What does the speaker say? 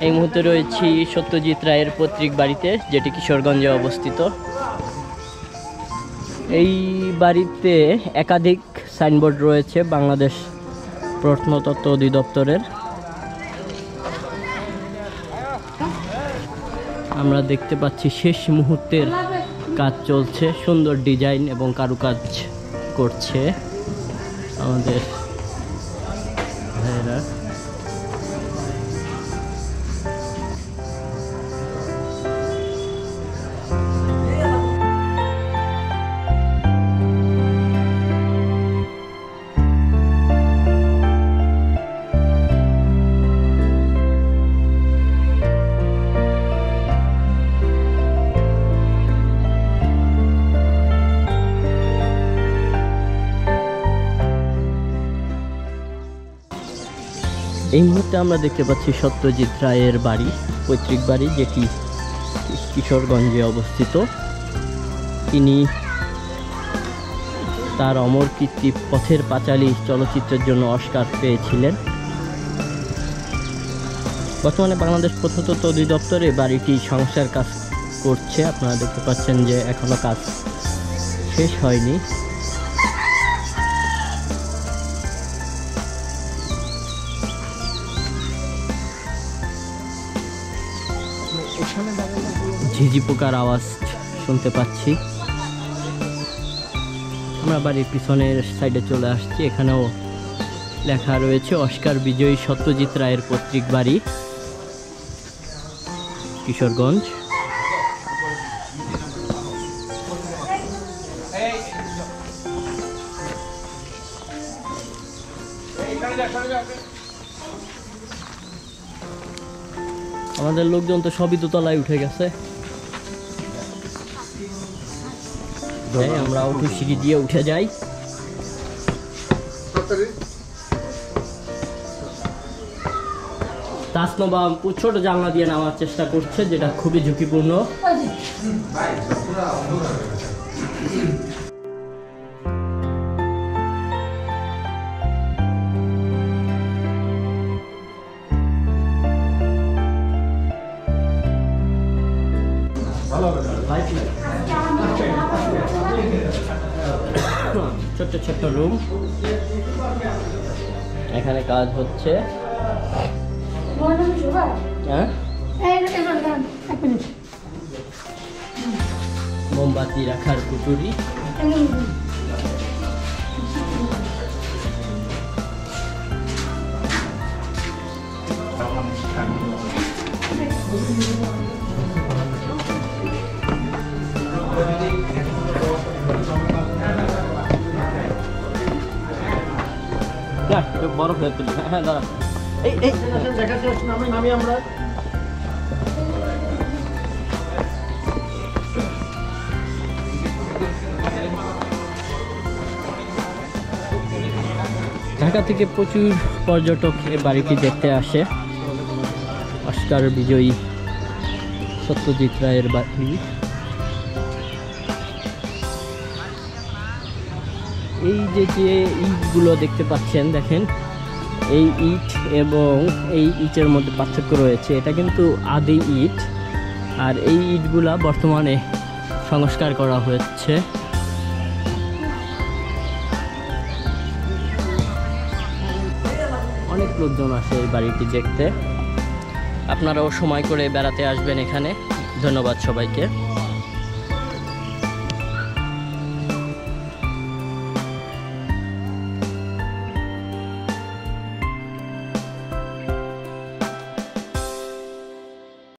এই মুহূর্তে রয়েছি সত্যজিৎ রায়ের পৈতৃক বাড়িতে, যেটি কিশোরগঞ্জে অবস্থিত। এই বাড়িতে একাধিক সাইনবোর্ড রয়েছে বাংলাদেশ প্রত্নতত্ত্ব অধিদপ্তরের। আমরা দেখতে পাচ্ছি শেষ মুহূর্তের কাজ চলছে, সুন্দর ডিজাইন এবং কারুকাজ করছে আমাদের ভাইয়েরা। এই মুহূর্তে আমরা দেখতে পাচ্ছি সত্যজিৎ রায়ের বাড়ি, পৈতৃক বাড়ি, যেটি কিশোরগঞ্জে অবস্থিত। তিনি তার অমর কীর্তি পথের পাঁচালী চলচ্চিত্রের জন্য অস্কার পেয়েছিলেন। বর্তমানে বাংলাদেশ প্রত্নতত্ত্ব অধিদপ্তরে বাড়িটি সংস্কার কাজ করছে। আপনারা দেখতে পাচ্ছেন যে এখনো কাজ শেষ হয়নি। ঝিঝি পোকার আওয়াজ শুনতে পাচ্ছি। আমরা বাড়ির পিছনের সাইডে চলে আসছি। এখানেও লেখা রয়েছে অস্কার বিজয়ী সত্যজিৎ রায়ের পৈতৃক বাড়ি, কিশোরগঞ্জ। আমাদের লোকজন তো সবই দোতলায় উঠে গেছে। আমরা উঠু সিঁড়ি দিয়ে উঠে যাই। তাসনবা ছোট জানলা দিয়ে নামার চেষ্টা করছে, যেটা খুবই ঝুঁকিপূর্ণ। ছোট্ট ছোট্ট রুম, এখানে কাজ হচ্ছে। মোমবাতি রাখার কুটুরি, বরফ হয়ে তুলি। হ্যাঁ দাঁড়া, এই নামি আমরা। ঢাকা থেকে প্রচুর পর্যটক এই বাড়িটি দেখতে আসে। অস্কার বিজয়ী সত্যজিৎ রায়ের বাড়ি। এই যে ইটগুলো দেখতে পাচ্ছেন, দেখেন এই ইট এবং এই ইটের মধ্যে পার্থক্য রয়েছে। এটা কিন্তু আদি ইট, আর এই ইটগুলা বর্তমানে সংস্কার করা হচ্ছে। অনেক লোকজন আসে এই বাড়িটি দেখতে। আপনারাও সময় করে বেড়াতে আসবেন এখানে। ধন্যবাদ সবাইকে।